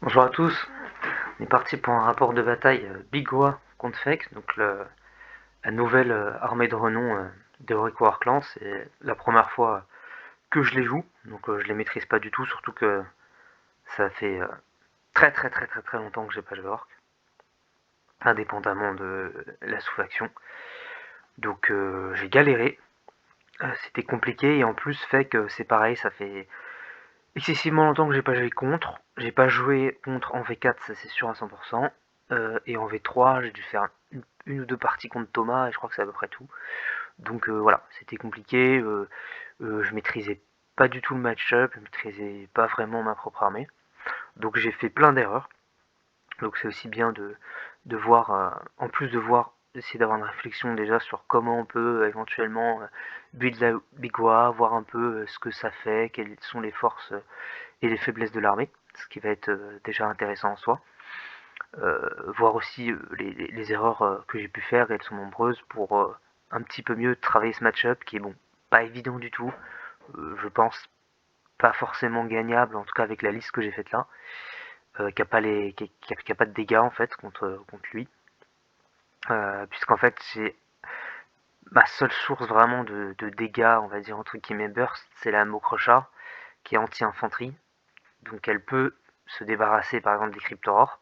Bonjour à tous, on est parti pour un rapport de bataille Bigwa contre Fake, donc la nouvelle armée de renom d'Heroic War Clans. C'est la première fois que je les joue, donc je les maîtrise pas du tout, surtout que ça fait très très très très très longtemps que j'ai pas joué Orc, indépendamment de la sous-faction. Donc j'ai galéré, c'était compliqué et en plus Fake c'est pareil, ça fait excessivement longtemps que j'ai pas joué contre. J'ai pas joué contre en V4, ça c'est sûr à 100%. Et en V3, j'ai dû faire une ou deux parties contre Thomas, et je crois que c'est à peu près tout. Donc voilà, c'était compliqué. Je maîtrisais pas du tout le match-up, je maîtrisais pas vraiment ma propre armée. Donc j'ai fait plein d'erreurs. Donc c'est aussi bien de voir, en plus de voir, essayer d'avoir une réflexion déjà sur comment on peut éventuellement build la Bigwa, voir un peu ce que ça fait, quelles sont les forces et les faiblesses de l'armée, ce qui va être déjà intéressant en soi. Voir aussi les erreurs que j'ai pu faire, et elles sont nombreuses, pour un petit peu mieux travailler ce match-up qui est bon, pas évident du tout, je pense pas forcément gagnable, en tout cas avec la liste que j'ai faite là, qui a pas qui a pas de dégâts en fait contre lui, puisqu'en fait c'est ma seule source vraiment de dégâts, on va dire entre guillemets burst, c'est la Mokrocha qui est anti-infanterie, donc elle peut se débarrasser par exemple des Cryptorors,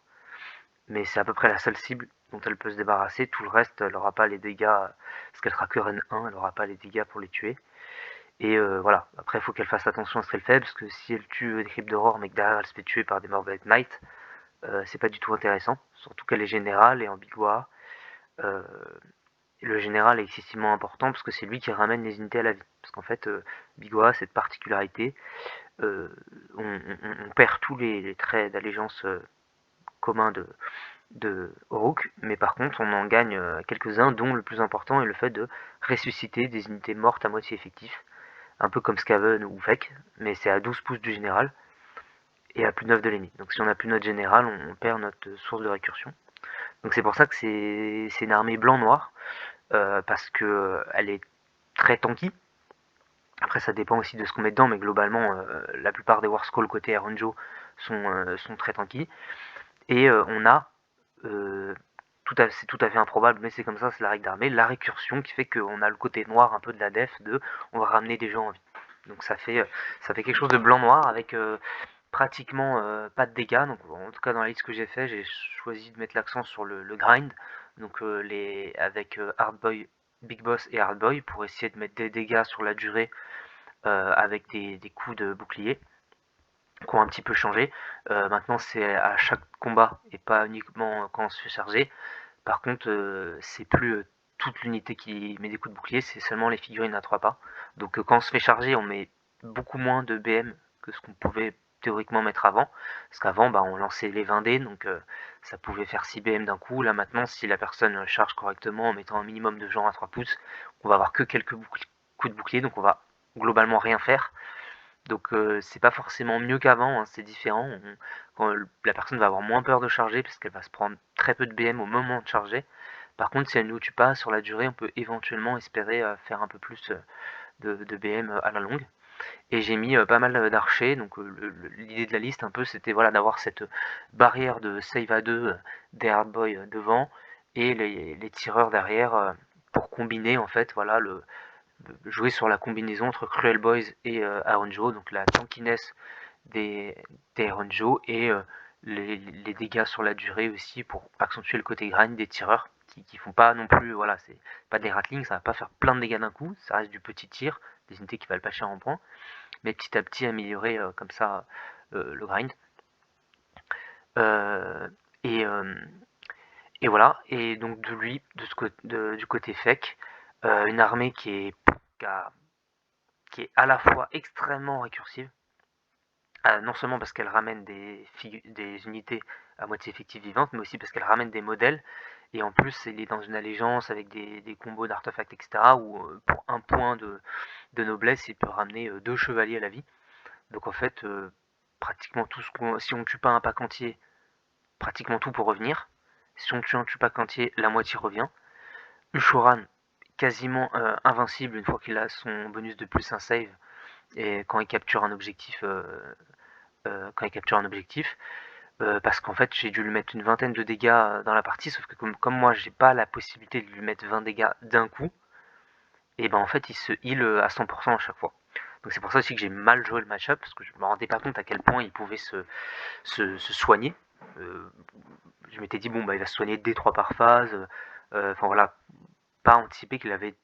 mais c'est à peu près la seule cible dont elle peut se débarrasser. Tout le reste, elle n'aura pas les dégâts, parce qu'elle sera que Ren 1, elle n'aura pas les dégâts pour les tuer. Et voilà, après il faut qu'elle fasse attention à ce qu'elle fait, parce que si elle tue des Cryptes d'Aurore, mais que derrière elle se fait tuer par des Morbid Knight, c'est pas du tout intéressant, surtout qu'elle est générale et en Bigwa. Euh, le général est excessivement important, parce que c'est lui qui ramène les unités à la vie. Parce qu'en fait, Bigwa a cette particularité, euh, on perd tous les traits d'allégeance communs de Rook, mais par contre on en gagne quelques-uns, dont le plus important est le fait de ressusciter des unités mortes à moitié effectifs, un peu comme Skaven ou Vec, mais c'est à 12 pouces du général et à plus 9 de l'ennemi. Donc si on n'a plus notre général, on perd notre source de récursion. Donc c'est pour ça que c'est une armée blanc-noir, parce que elle est très tanky. Après ça dépend aussi de ce qu'on met dedans, mais globalement la plupart des Warscroll côté Aronjo sont très tanky. Et on a euh, c'est tout à fait improbable, mais c'est comme ça, c'est la règle d'armée, la récursion qui fait qu'on a le côté noir un peu de la def, de on va ramener des gens en vie. Donc ça fait quelque chose de blanc-noir avec pratiquement pas de dégâts. Donc en tout cas dans la liste que j'ai fait, j'ai choisi de mettre l'accent sur le grind, donc avec Hard Boy, Big Boss et Hard Boy, pour essayer de mettre des dégâts sur la durée avec des coups de bouclier qui ont un petit peu changé. Maintenant c'est à chaque combat et pas uniquement quand on se fait charger. Par contre, c'est plus toute l'unité qui met des coups de bouclier, c'est seulement les figurines à 3 pas. Donc quand on se fait charger, on met beaucoup moins de BM que ce qu'on pouvait théoriquement mettre avant. Parce qu'avant, bah, on lançait les 20 dés, donc ça pouvait faire 6 BM d'un coup. Là maintenant, si la personne charge correctement en mettant un minimum de gens à 3 pouces, on va avoir que quelques coups de bouclier, donc on va globalement rien faire. Donc c'est pas forcément mieux qu'avant, hein, c'est différent. Quand la personne va avoir moins peur de charger parce qu'elle va se prendre très peu de BM au moment de charger. Par contre, si elle nous tue pas sur la durée, on peut éventuellement espérer faire un peu plus de BM à la longue. Et j'ai mis pas mal d'archers, donc l'idée de la liste un peu c'était voilà, d'avoir cette barrière de save à 2 des hardboys devant et les tireurs derrière pour combiner en fait voilà jouer sur la combinaison entre Cruel Boys et Aronjo, donc la tankiness des, des Aronjo et les dégâts sur la durée aussi pour accentuer le côté grind des tireurs qui font pas non plus, voilà, c'est pas des ratlings, ça va pas faire plein de dégâts d'un coup, ça reste du petit tir, des unités qui valent pas cher en points, mais petit à petit améliorer comme ça le grind. Euh, et, euh, et voilà, et donc de lui, du côté Fek, une armée qui a qui est à la fois extrêmement récursive, non seulement parce qu'elle ramène des unités à moitié effectives vivantes, mais aussi parce qu'elle ramène des modèles, et en plus il est dans une allégeance avec des combos d'artefacts, etc., où pour un point de noblesse, il peut ramener deux chevaliers à la vie. Donc en fait, pratiquement tout si on ne tue pas un pack entier, pratiquement tout peut revenir. Si on tue un pack entier, la moitié revient. Ushoran, quasiment invincible une fois qu'il a son bonus de plus un save, et quand il capture un objectif parce qu'en fait j'ai dû lui mettre une vingtaine de dégâts dans la partie, sauf que comme moi j'ai pas la possibilité de lui mettre 20 dégâts d'un coup, et ben en fait il se heal à 100% à chaque fois. Donc c'est pour ça aussi que j'ai mal joué le match-up, parce que je me rendais pas compte à quel point il pouvait se soigner. Euh, je m'étais dit bon bah il va se soigner D3 par phase, enfin voilà, pas anticiper qu'il avait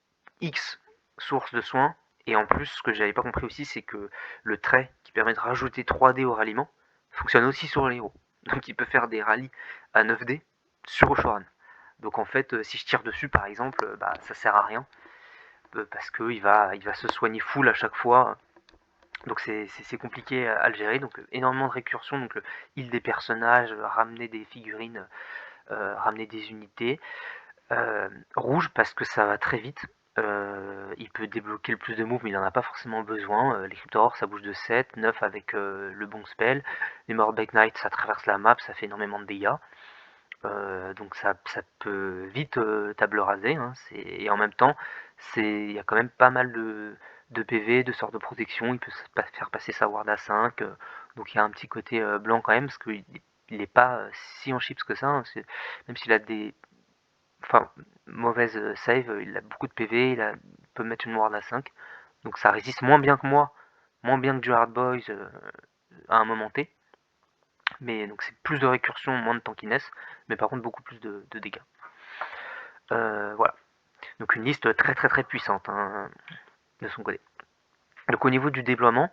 X sources de soins. Et en plus, ce que j'avais pas compris aussi, c'est que le trait qui permet de rajouter 3D au ralliement fonctionne aussi sur les héros. Donc il peut faire des rallyes à 9D sur Oshoran. Donc en fait, si je tire dessus par exemple, bah ça sert à rien. Parce qu'il va se soigner full à chaque fois. Donc c'est compliqué à le gérer. Donc énormément de récursions. Donc le heal des personnages, ramener des figurines, ramener des unités. Rouge parce que ça va très vite. Il peut débloquer le plus de moves mais il n'en a pas forcément besoin. Les Cryptorors ça bouge de 7, 9 avec le bon spell. Les Mordbeck Knight ça traverse la map, ça fait énormément de dégâts. Donc ça peut vite table raser. Hein, et en même temps, il y a quand même pas mal de PV, de sortes de protection. Il peut faire passer sa ward à 5. Donc il y a un petit côté blanc quand même parce qu'il n'est pas si en chips que ça. Hein, même s'il a des enfin, mauvaise save, il a beaucoup de PV, peut mettre une ward à 5. Donc ça résiste moins bien que moi, moins bien que du Hard Boys à un moment T. Mais donc c'est plus de récursion, moins de tankiness, mais par contre beaucoup plus de dégâts. Voilà. Donc une liste très très très puissante hein, de son côté. Donc au niveau du déploiement,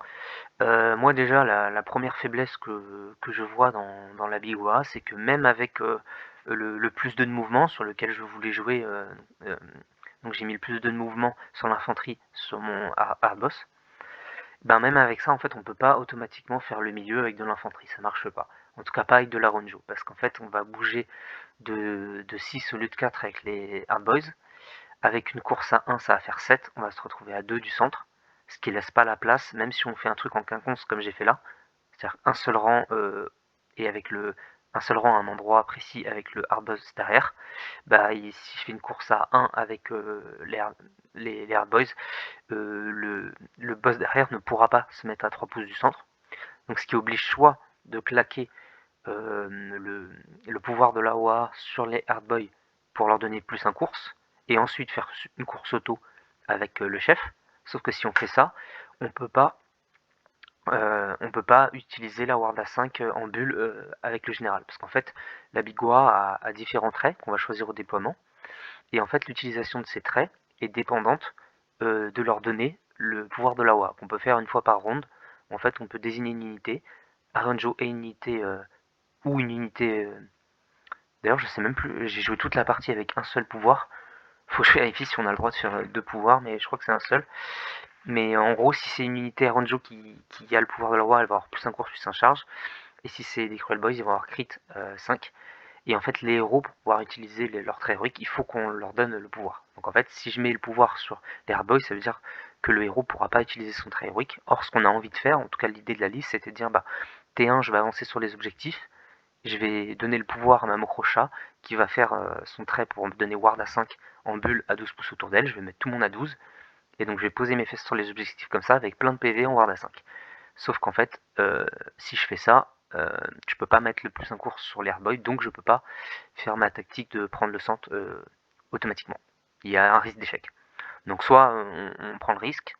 moi déjà la première faiblesse que je vois dans la Bigua, c'est que même avec le plus 2 de mouvement sur lequel je voulais jouer, donc j'ai mis le plus 2 de mouvement sur l'infanterie sur mon hard boss, ben même avec ça en fait on peut pas automatiquement faire le milieu avec de l'infanterie, ça marche pas. En tout cas pas avec de la Ronjo, parce qu'en fait on va bouger de 6 au lieu de 4 avec les hard boys. Avec une course à 1 ça va faire 7, on va se retrouver à 2 du centre, ce qui laisse pas la place, même si on fait un truc en quinconce comme j'ai fait là, c'est-à-dire un seul rang et avec un seul rang à un endroit précis avec le hard boss derrière, bah si je fais une course à 1 avec les hard boys, le boss derrière ne pourra pas se mettre à 3 pouces du centre, donc ce qui oblige soit de claquer euh, le, le pouvoir de la OA sur les hard boys pour leur donner plus un course, et ensuite faire une course auto avec le chef, sauf que si on fait ça, on peut pas utiliser la ward A5 en bulle avec le général. Parce qu'en fait, la Bigua a différents traits qu'on va choisir au déploiement. Et en fait, l'utilisation de ces traits est dépendante de leur donner le pouvoir de la WA, qu'on peut faire une fois par ronde. En fait, on peut désigner une unité, Aranjo et une unité, ou une unité. D'ailleurs, je sais même plus, j'ai joué toute la partie avec un seul pouvoir. Faut que je vérifie si on a le droit de faire deux pouvoirs, mais je crois que c'est un seul. Mais en gros, si c'est une unité Aranjo qui a le pouvoir de la WA, elle va avoir plus un course, plus un charge. Et si c'est des Cruel Boys, ils vont avoir crit 5. Et en fait, les héros, pour pouvoir utiliser leurs traits héroïques, il faut qu'on leur donne le pouvoir. Donc en fait, si je mets le pouvoir sur les Hard Boys, ça veut dire que le héros ne pourra pas utiliser son trait héroïque. Or, ce qu'on a envie de faire, en tout cas l'idée de la liste, c'était de dire, bah, T1, je vais avancer sur les objectifs, je vais donner le pouvoir à ma Mokrocha, qui va faire son trait pour me donner Ward à 5 en bulle à 12 pouces autour d'elle, je vais mettre tout le monde à 12, et donc je vais poser mes fesses sur les objectifs comme ça, avec plein de PV en Ward à 5. Sauf qu'en fait, si je fais ça, je peux pas mettre le plus un course sur l'Airboy, donc je peux pas faire ma tactique de prendre le centre automatiquement. Il y a un risque d'échec. Donc soit on prend le risque,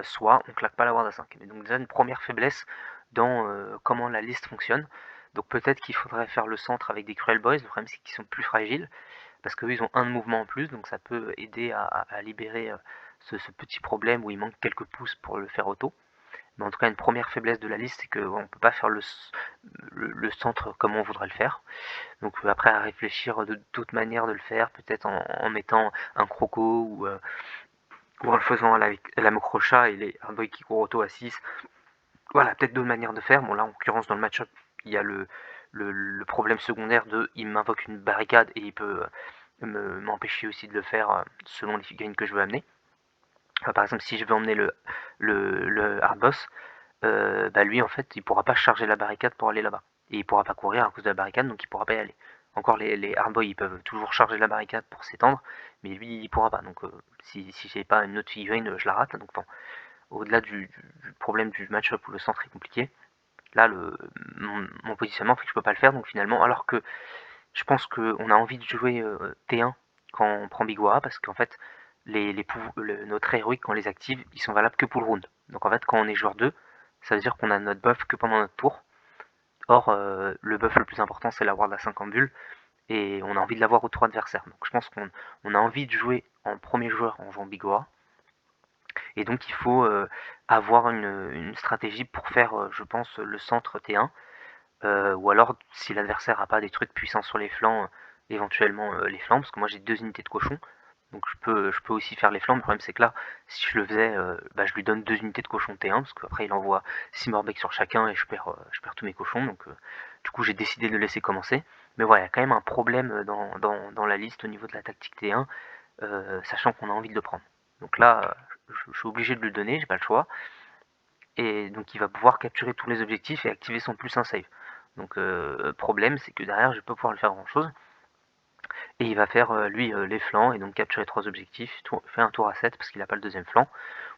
soit on claque pas la ward à 5. Mais donc déjà une première faiblesse dans comment la liste fonctionne. Donc peut-être qu'il faudrait faire le centre avec des Cruel Boys, le problème c'est qu'ils sont plus fragiles, parce qu'eux ils ont un de mouvement en plus, donc ça peut aider à libérer ce petit problème où il manque quelques pouces pour le faire auto. Mais en tout cas, une première faiblesse de la liste, c'est qu'on ne peut pas faire le centre comme on voudrait le faire. Donc après, à réfléchir d'autres manières de le faire, peut-être en mettant un croco ou en le faisant à la Mokrocha et les Hardboy qui courent auto à 6. Voilà, peut-être d'autres manières de faire. Bon là, en l'occurrence, dans le match-up, il y a le problème secondaire de il m'invoque une barricade et il peut m'empêcher aussi de le faire selon les figurines que je veux amener. Par exemple, si je veux emmener le hard boss, bah lui en fait il pourra pas charger la barricade pour aller là-bas. Et il pourra pas courir à cause de la barricade, donc il pourra pas y aller. Encore les hardboys ils peuvent toujours charger la barricade pour s'étendre, mais lui il pourra pas. Donc si j'ai pas une autre figurine, je la rate. Donc bon, au-delà du problème du match-up où le centre est compliqué, là, mon positionnement fait que je peux pas le faire, donc finalement, alors que je pense qu'on a envie de jouer T1 quand on prend Big Wara, parce qu'en fait, notre héroïque, quand on les active, ils sont valables que pour le round. Donc en fait, quand on est joueur 2, ça veut dire qu'on a notre buff que pendant notre tour. Or, le buff le plus important, c'est la ward à 50 bulles, et on a envie de l'avoir au tour adversaire. Donc je pense qu'on a envie de jouer en premier joueur en jouant Big Wara. Et donc il faut avoir une stratégie pour faire, je pense, le centre T1. Ou alors, si l'adversaire n'a pas des trucs puissants sur les flancs, éventuellement les flancs, parce que moi j'ai 2 unités de cochon, donc je peux aussi faire les flancs. Le problème c'est que là, si je le faisais, je lui donne 2 unités de cochon T1, parce qu'après il envoie 6 morbecs sur chacun et je perds tous mes cochons, donc du coup j'ai décidé de le laisser commencer. Mais voilà, il y a quand même un problème dans la liste au niveau de la tactique T1, sachant qu'on a envie de le prendre. Donc là, je suis obligé de lui donner, j'ai pas le choix. Et donc il va pouvoir capturer tous les objectifs et activer son plus 1 save. Donc problème, c'est que derrière je vais pas pouvoir le faire grand chose. Et il va faire lui les flancs et donc capturer 3 objectifs. Il fait un tour à 7 parce qu'il n'a pas le deuxième flanc.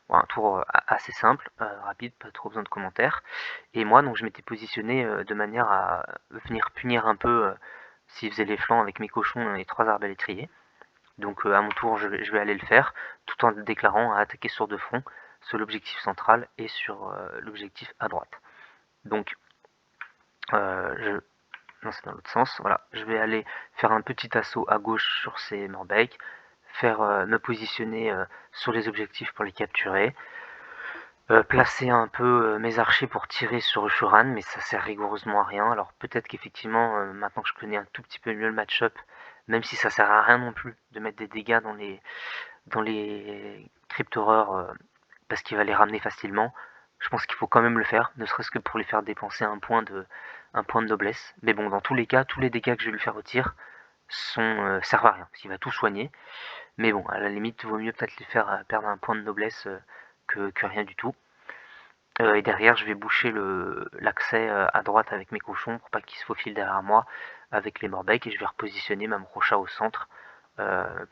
Bon, un tour assez simple, rapide, pas trop besoin de commentaires. Et moi donc je m'étais positionné de manière à venir punir un peu s'il faisait les flancs avec mes cochons et 3 arbalétriers. Donc à mon tour je vais aller le faire, tout en déclarant à attaquer sur 2 fronts, sur l'objectif central et sur l'objectif à droite. Donc non, c'est dans l'autre sens, voilà, je vais aller faire un petit assaut à gauche sur ces Morbeck, me positionner sur les objectifs pour les capturer, placer un peu mes archers pour tirer sur Ushuran, mais ça sert rigoureusement à rien. Alors peut-être qu'effectivement, maintenant que je connais un tout petit peu mieux le match-up, même si ça sert à rien non plus de mettre des dégâts dans les cryptoreurs parce qu'il va les ramener facilement, je pense qu'il faut quand même le faire, ne serait-ce que pour les faire dépenser un point de noblesse. Mais bon, dans tous les cas, tous les dégâts que je vais lui faire au tir servent à rien, parce qu'il va tout soigner. Mais bon, à la limite, il vaut mieux peut-être les faire perdre un point de noblesse que rien du tout. Et derrière, je vais boucher l'accès à droite avec mes cochons pour pas qu'ils se faufilent derrière moi avec les Morbeck, et je vais repositionner ma Mrocha au centre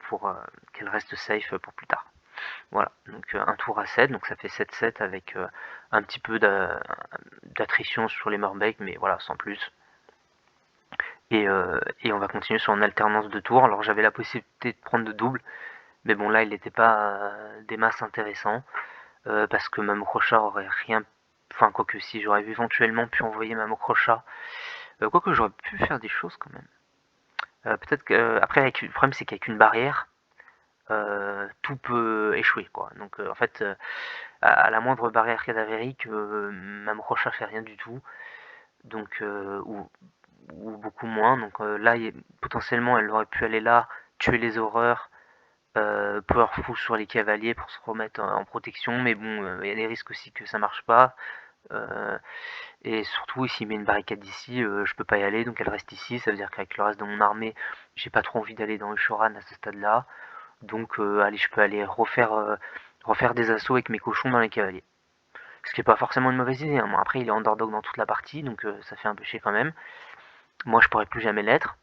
pour qu'elle reste safe pour plus tard. Voilà, donc un tour à 7, donc ça fait 7-7 avec un petit peu d'attrition sur les Morbeck, mais voilà, sans plus. Et on va continuer sur une alternance de tours. Alors j'avais la possibilité de prendre de double, mais bon là il n'était pas des masses intéressants, parce que ma Mokrocha aurait rien... Enfin, quoique si, j'aurais éventuellement pu envoyer ma Mokrocha. Quoique j'aurais pu faire des choses quand même. Peut-être que... Après, le problème c'est qu'avec une barrière, tout peut échouer, quoi. Donc en fait, à la moindre barrière cadavérique, ma Mokrocha fait rien du tout. Donc, ou beaucoup moins. Donc là, potentiellement, elle aurait pu aller là, tuer les horreurs, powerful sur les cavaliers pour se remettre en protection, mais bon, il y a des risques aussi que ça marche pas. Et surtout, s'il met une barricade ici, je peux pas y aller, donc elle reste ici. Ça veut dire qu'avec le reste de mon armée, j'ai pas trop envie d'aller dans Ushoran à ce stade-là. Donc, allez, je peux aller refaire des assauts avec mes cochons dans les cavaliers. Ce qui est pas forcément une mauvaise idée, hein. Bon, après, il est underdog dans toute la partie, donc ça fait un peu chier quand même. Moi, je pourrais plus jamais l'être.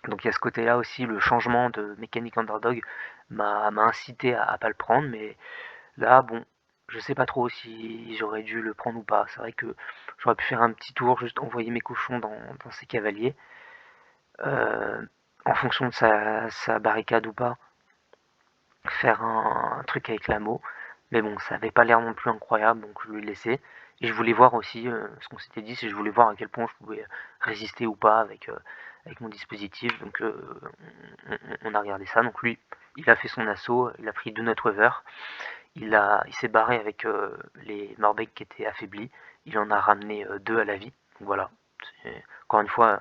Donc il y a ce côté-là aussi, le changement de mécanique underdog m'a incité à pas le prendre, mais là, bon, je sais pas trop si j'aurais dû le prendre ou pas. C'est vrai que j'aurais pu faire un petit tour, juste envoyer mes cochons dans ses cavaliers, euh, en fonction de sa barricade ou pas, faire un truc avec l'amo. Mais bon, ça avait pas l'air non plus incroyable, donc je lui ai laissé. Et je voulais voir aussi, ce qu'on s'était dit, c'est que je voulais voir à quel point je pouvais résister ou pas avec mon dispositif. Donc on a regardé ça. Donc lui, il a fait son assaut, il a pris 2 Nightweaver, il s'est barré avec les Morbeck qui étaient affaiblis, il en a ramené 2 à la vie. Donc voilà, encore une fois,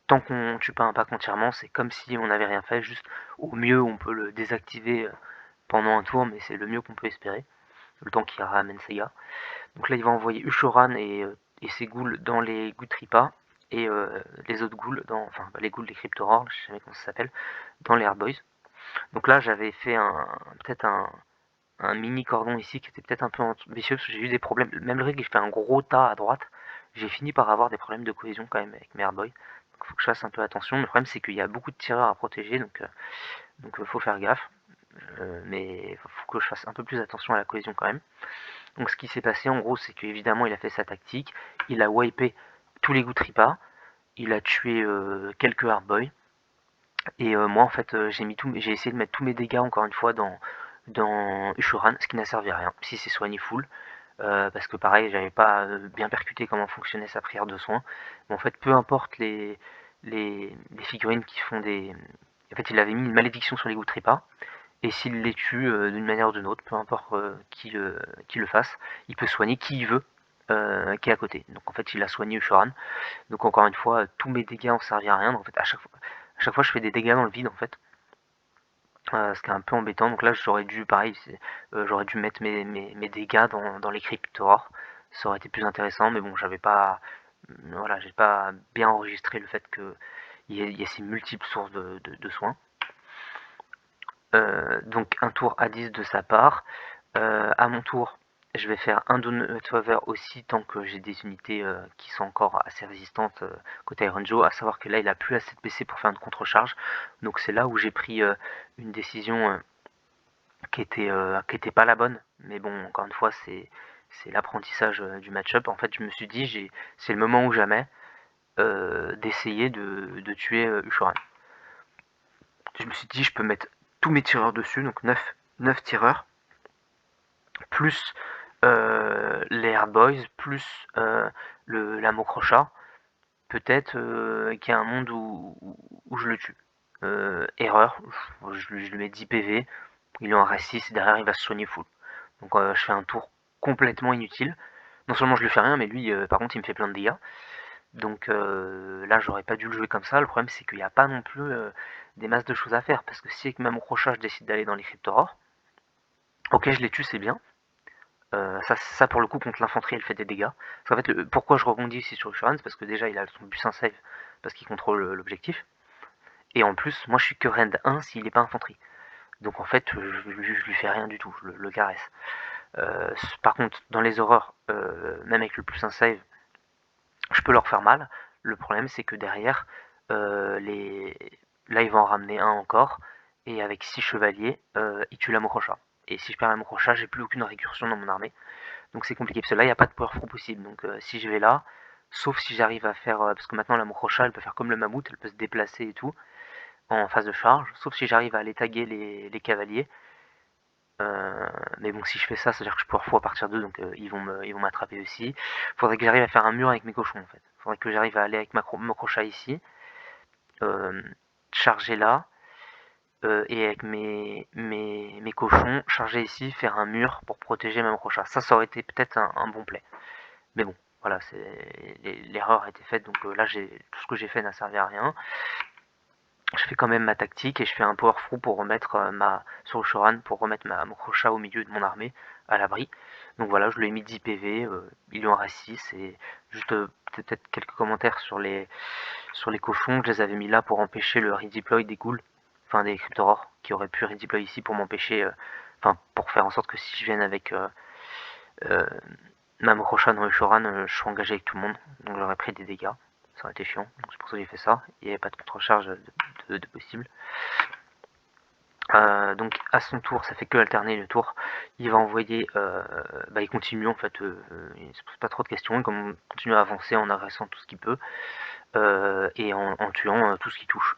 tant qu'on tue pas un pack entièrement, c'est comme si on n'avait rien fait, juste au mieux on peut le désactiver pendant un tour, mais c'est le mieux qu'on peut espérer, le temps qu'il ramène Seiya. Donc là il va envoyer Ushoran et ses ghouls dans les Gutripa, et les autres ghouls enfin les ghouls des Cryptorors, je sais jamais comment ça s'appelle, dans les Hardboys. Donc là j'avais fait peut-être un mini cordon ici qui était peut-être un peu ambitieux, parce que j'ai eu des problèmes, même le rig il fait un gros tas à droite, j'ai fini par avoir des problèmes de cohésion quand même avec mes Hardboys. Donc il faut que je fasse un peu attention. Le problème c'est qu'il y a beaucoup de tireurs à protéger, donc faut faire gaffe. Mais il faut que je fasse un peu plus attention à la cohésion quand même. Donc ce qui s'est passé en gros, c'est qu'évidemment il a fait sa tactique, il a wipé tous les Gutripas, il a tué quelques Hardboy, et moi en fait j'ai essayé de mettre tous mes dégâts encore une fois dans Ushuran, ce qui n'a servi à rien, si c'est soigné full. Parce que pareil, j'avais pas bien percuté comment fonctionnait sa prière de soin. Mais en fait, peu importe les figurines qui font des... En fait, il avait mis une malédiction sur les Gutripas, et s'il les tue d'une manière ou d'une autre, peu importe qui le fasse, il peut soigner qui il veut, qui est à côté. Donc en fait, il a soigné Ushuran. Donc encore une fois, tous mes dégâts ont servi à rien. Donc en fait, à chaque fois, je fais des dégâts dans le vide, en fait. Ce qui est un peu embêtant. Donc là, j'aurais dû, pareil, j'aurais dû mettre mes dégâts dans les Cryptors. Ça aurait été plus intéressant, mais bon, j'avais pas, voilà, j'ai pas bien enregistré le fait qu'il y ait ces multiples sources de soins. Donc un tour à 10 de sa part. À mon tour, je vais faire un Donut aussi tant que j'ai des unités qui sont encore assez résistantes côté Iron Joe, à savoir que là il a plus assez de PC pour faire une contre-charge. Donc c'est là où j'ai pris une décision qui était pas la bonne. Mais bon, encore une fois, c'est l'apprentissage du match-up. En fait, je me suis dit, c'est le moment ou jamais d'essayer de tuer Ushoran. Je me suis dit, je peux mettre tous mes tireurs dessus, donc 9 tireurs, plus les Airboys, plus l'Amocrochat. Peut-être qu'il y a un monde où je le tue. Erreur, je lui mets 10 PV, il est en R6 et derrière il va se soigner full. Donc je fais un tour complètement inutile. Non seulement je lui fais rien, mais lui par contre il me fait plein de dégâts. Donc là j'aurais pas dû le jouer comme ça. Le problème c'est qu'il n'y a pas non plus des masses de choses à faire. Parce que si avec ma crochat je décide d'aller dans les Cryptorors, ok je les tue c'est bien. Ça pour le coup contre l'infanterie elle fait des dégâts. Parce qu'en fait pourquoi je rebondis ici sur Ushuran, c'est parce que déjà il a son butin save parce qu'il contrôle l'objectif. Et en plus moi je suis que rend 1 s'il n'est pas infanterie. Donc en fait je lui fais rien du tout, je le caresse. Par contre, dans les horreurs, même avec le plus un save, je peux leur faire mal. Le problème, c'est que derrière, là, ils vont en ramener un encore. Et avec 6 chevaliers, ils tuent la Mokrocha. Et si je perds la Mokrocha, j'ai plus aucune récursion dans mon armée. Donc c'est compliqué, parce que là, il n'y a pas de power through possible. Donc si je vais là, sauf si j'arrive à faire... parce que maintenant, la Mokrocha, elle peut faire comme le mammouth, elle peut se déplacer et tout, en phase de charge. Sauf si j'arrive à aller taguer les cavaliers. Mais bon, si je fais ça, c'est-à-dire que je peux refou à partir d'eux, donc ils vont m'attraper aussi. Faudrait que j'arrive à faire un mur avec mes cochons en fait. Faudrait que j'arrive à aller avec mon crochat ici, euh, charger là, et avec mes cochons, charger ici, faire un mur pour protéger mon crochat. Ça aurait été peut-être un bon play. Mais bon, voilà, l'erreur a été faite, donc là, tout ce que j'ai fait n'a servi à rien. Je fais quand même ma tactique et je fais un power through pour remettre sur le Shoran pour remettre mon crochat au milieu de mon armée à l'abri. Donc voilà, je lui ai mis 10 PV, il en reste 6 et juste peut-être quelques commentaires sur les cochons. Je les avais mis là pour empêcher le redeploy des ghouls, enfin des cryptorors qui auraient pu redeploy ici pour m'empêcher, enfin pour faire en sorte que si je viens avec euh, ma crochat dans le Shoran, je suis engagé avec tout le monde, donc j'aurais pris des dégâts. Ça aurait été chiant, donc c'est pour ça que j'ai fait ça. Il n'y avait pas de contre-charge de possible. Donc à son tour, ça fait que alterner le tour. Il va envoyer, il continue en fait, il se pose pas trop de questions, il continue à avancer en agressant tout ce qu'il peut et en tuant tout ce qui touche.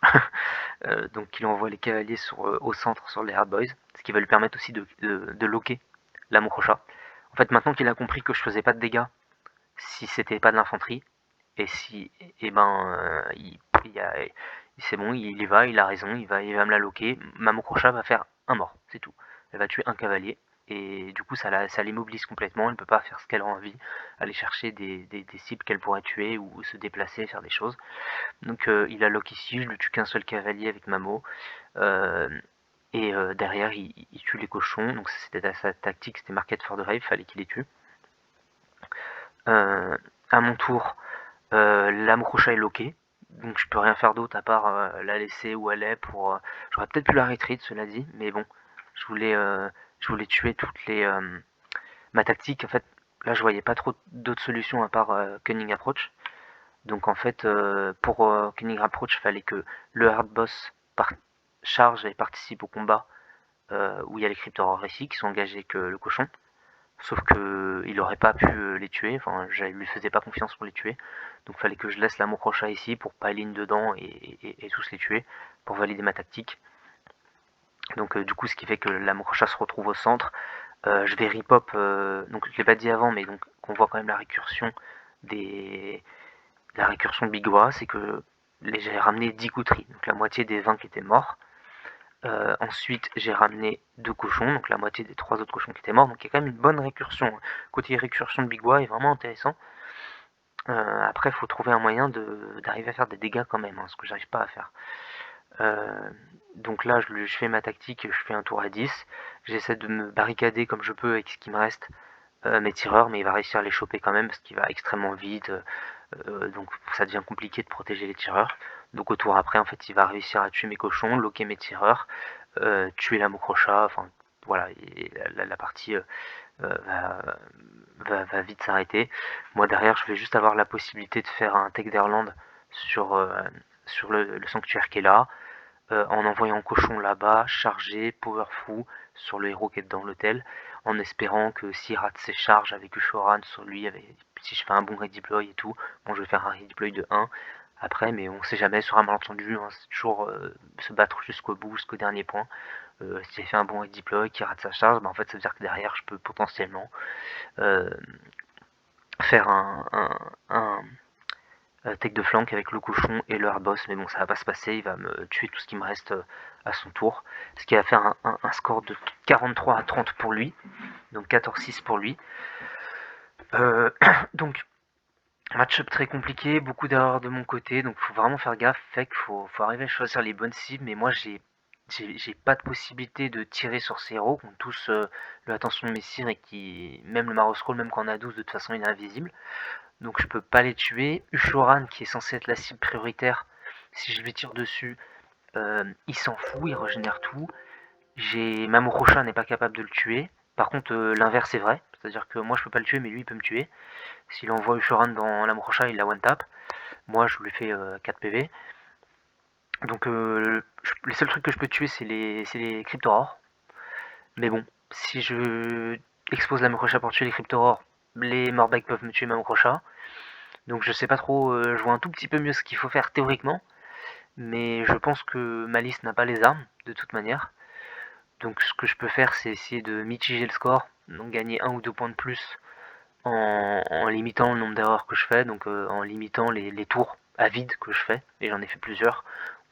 Donc il envoie les cavaliers au centre sur les Hard Boys, ce qui va lui permettre aussi de loquer la Mokrocha. En fait, maintenant qu'il a compris que je faisais pas de dégâts si c'était pas de l'infanterie, et si, et ben, c'est bon, il y va, il a raison, il va me la loquer. Mamokrocha va faire un mort, c'est tout. Elle va tuer un cavalier, et du coup, ça l'immobilise complètement. Elle ne peut pas faire ce qu'elle a envie, aller chercher des cibles qu'elle pourrait tuer ou se déplacer, faire des choses. Donc, il la lock ici, je ne tue qu'un seul cavalier avec Mamo. Et derrière, il tue les cochons. Donc, c'était sa tactique, c'était Market for the Rave, fallait qu'il les tue. À mon tour, la Mokrocha est loquée, donc je peux rien faire d'autre à part la laisser où elle est pour... J'aurais peut-être pu la retreat, cela dit, mais bon, je voulais tuer toutes les... Ma tactique, en fait, là je voyais pas trop d'autres solutions à part Cunning Approach. Donc en fait, pour Cunning Approach, il fallait que le hard boss charge et participe au combat où il y a les Cryptorors ici qui sont engagés avec le cochon. Sauf que il aurait pas pu les tuer, enfin je lui faisais pas confiance pour les tuer. Donc fallait que je laisse la Mokrocha ici pour pas ligne dedans et tous les tuer pour valider ma tactique. Donc du coup ce qui fait que la Mokrocha se retrouve au centre. Je vais ripop, donc je l'ai pas dit avant, mais donc qu'on voit quand même des, la récursion de Bigwa, c'est que j'ai ramené 10 coutries, donc la moitié des 20 qui étaient morts. Ensuite, j'ai ramené 2 cochons, donc la moitié des 3 autres cochons qui étaient morts. Donc il y a quand même une bonne récursion. Côté récursion de Bigwa est vraiment intéressant. Après, il faut trouver un moyen d'arriver à faire des dégâts quand même, hein, ce que j'arrive pas à faire. Donc là, je fais ma tactique, je fais un tour à 10. J'essaie de me barricader comme je peux avec ce qui me reste, mes tireurs, mais il va réussir à les choper quand même parce qu'il va extrêmement vite. Donc ça devient compliqué de protéger les tireurs. Donc au tour après, en fait, il va réussir à tuer mes cochons, loquer mes tireurs, tuer la Mokrocha, enfin voilà, et la partie va vite s'arrêter. Moi derrière, je vais juste avoir la possibilité de faire un Tech d'Erland sur le sanctuaire qui est là, en envoyant cochon là-bas, chargé, powerful sur le héros qui est dans l'hôtel, en espérant que s'il rate ses charges avec Ushoran sur lui, si je fais un bon redeploy et tout, bon je vais faire un redeploy de 1 après, mais on sait jamais sur un malentendu, hein, c'est toujours se battre jusqu'au bout, jusqu'au dernier point. Si j'ai fait un bon redeploy qui rate sa charge, bah en fait ça veut dire que derrière je peux potentiellement euh, faire un tech de flank avec le cochon et le hard boss, mais bon, ça va pas se passer, il va me tuer tout ce qui me reste à son tour. Ce qui va faire un score de 43 à 30 pour lui, donc 14-6 pour lui. Donc, match-up très compliqué, beaucoup d'erreurs de mon côté, donc faut vraiment faire gaffe, fait qu'il faut arriver à choisir les bonnes cibles, mais moi j'ai pas de possibilité de tirer sur ces héros qui ont tous l'attention de messire et qui, même le Maroscroll, même quand on a 12, de toute façon il est invisible. Donc je peux pas les tuer. Ushoran, qui est censé être la cible prioritaire, si je lui tire dessus, il s'en fout, il régénère tout. Mamorosha n'est pas capable de le tuer. Par contre, l'inverse est vrai. C'est-à-dire que moi je peux pas le tuer, mais lui il peut me tuer. S'il envoie Ushoran dans Mamorosha, il la one-tap. Moi je lui fais 4 PV. Donc les seuls trucs que je peux tuer, c'est les Cryptorors. Mais bon, si je expose la Mamorosha pour tuer les Cryptorors, les Morbeg peuvent me tuer Mamorosha. Donc je sais pas trop, je vois un tout petit peu mieux ce qu'il faut faire théoriquement, mais je pense que ma liste n'a pas les armes, de toute manière. Donc ce que je peux faire, c'est essayer de mitiger le score, donc gagner 1 ou 2 points de plus en limitant le nombre d'erreurs que je fais, donc en limitant les tours à vide que je fais, et j'en ai fait plusieurs,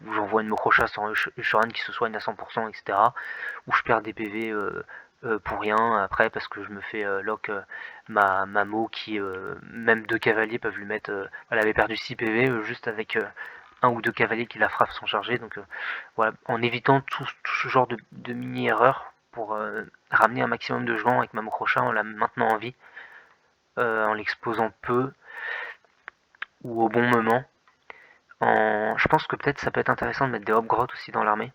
où j'envoie une Mokrocha sans Ushoran qui se soigne à 100%, etc. Où je perds des PV pour rien après parce que je me fais lock ma Mo qui, même 2 cavaliers peuvent lui mettre. Elle avait perdu 6 PV juste avec 1 ou 2 cavaliers qui la frappent sans charger. Donc voilà, en évitant tout ce genre de mini-erreurs pour ramener un maximum de jouants avec ma Mokrocha en la maintenant en vie, en l'exposant peu ou au bon moment. Je pense que peut-être ça peut être intéressant de mettre des Hobgrot aussi dans l'armée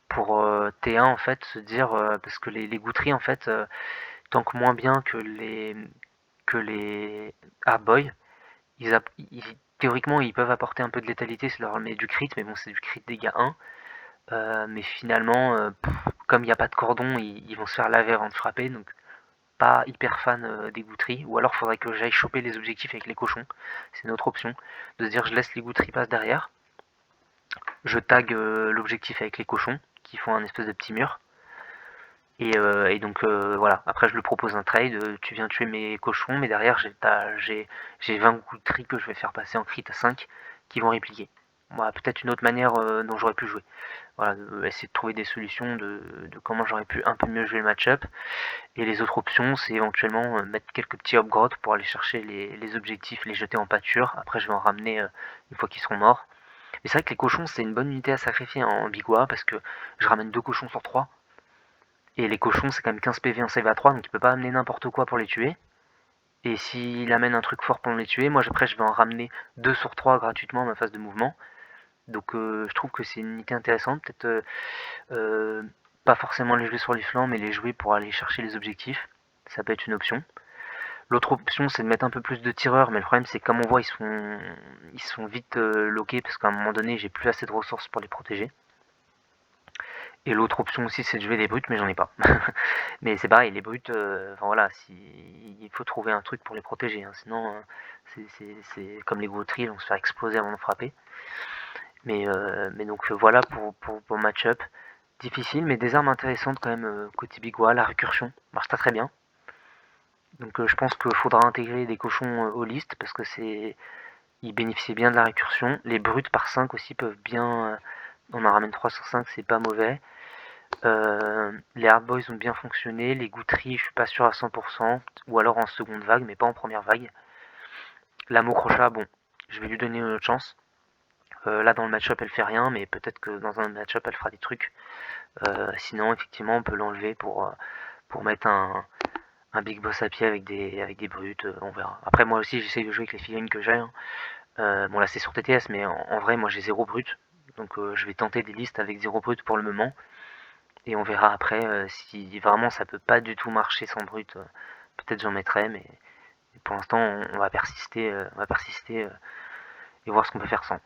pour T1 en fait se dire parce que les goutteries en fait tankent moins bien que les hardboy. Théoriquement ils peuvent apporter un peu de létalité si leur met du crit, mais bon c'est du crit dégâts 1. Mais finalement comme il n'y a pas de cordon ils vont se faire laver avant de frapper, donc pas hyper fan des goutteries, ou alors faudrait que j'aille choper les objectifs avec les cochons, c'est une autre option, de se dire je laisse les goutteries passer derrière, je tag l'objectif avec les cochons qui font un espèce de petit mur. Et donc voilà, après je lui propose un trade, tu viens tuer mes cochons, mais derrière j'ai 20 goutteries que je vais faire passer en crit à 5 qui vont répliquer. Voilà, peut-être une autre manière dont j'aurais pu jouer. Voilà, essayer de trouver des solutions de comment j'aurais pu un peu mieux jouer le match-up. Et les autres options, c'est éventuellement mettre quelques petits hobgrottes pour aller chercher les objectifs, les jeter en pâture. Après je vais en ramener une fois qu'ils seront morts. Mais c'est vrai que les cochons c'est une bonne unité à sacrifier en Bigua parce que je ramène 2 cochons sur 3. Et les cochons, c'est quand même 15 PV en save à 3, donc il peut pas amener n'importe quoi pour les tuer. Et s'il amène un truc fort pour les tuer, moi après je vais en ramener 2 sur 3 gratuitement à ma phase de mouvement. Donc je trouve que c'est une unité intéressante. Peut-être pas forcément les jouer sur les flancs, mais les jouer pour aller chercher les objectifs. Ça peut être une option. L'autre option, c'est de mettre un peu plus de tireurs, mais le problème, c'est que comme on voit, ils sont vite loqués, parce qu'à un moment donné, j'ai plus assez de ressources pour les protéger. Et l'autre option aussi, c'est de jouer des brutes, mais j'en ai pas. Mais c'est pareil, les brutes, enfin voilà, il faut trouver un truc pour les protéger, hein, sinon c'est comme les gauteries, on se faire exploser avant de frapper. Mais donc voilà pour match-up. Difficile, mais des armes intéressantes quand même côté Bigwa. La récursion marche très très bien. Donc je pense qu'il faudra intégrer des cochons aux listes parce que ils bénéficient bien de la récursion. Les brutes par 5 aussi peuvent bien. On en ramène 3 sur 5, c'est pas mauvais. Les hardboys ont bien fonctionné. Les gouteries, je suis pas sûr à 100%. Ou alors en seconde vague, mais pas en première vague. La Mokrocha, bon, je vais lui donner une autre chance. Là dans le match-up elle fait rien, mais peut-être que dans un match-up elle fera des trucs. Sinon effectivement on peut l'enlever pour mettre un big boss à pied avec des brutes, on verra. Après moi aussi j'essaye de jouer avec les figurines que j'ai. Hein. Bon là c'est sur TTS, mais en vrai moi j'ai 0 brut. Donc je vais tenter des listes avec 0 brut pour le moment. Et on verra après si vraiment ça peut pas du tout marcher sans brut. Peut-être j'en mettrai, mais pour l'instant on va persister et voir ce qu'on peut faire sans.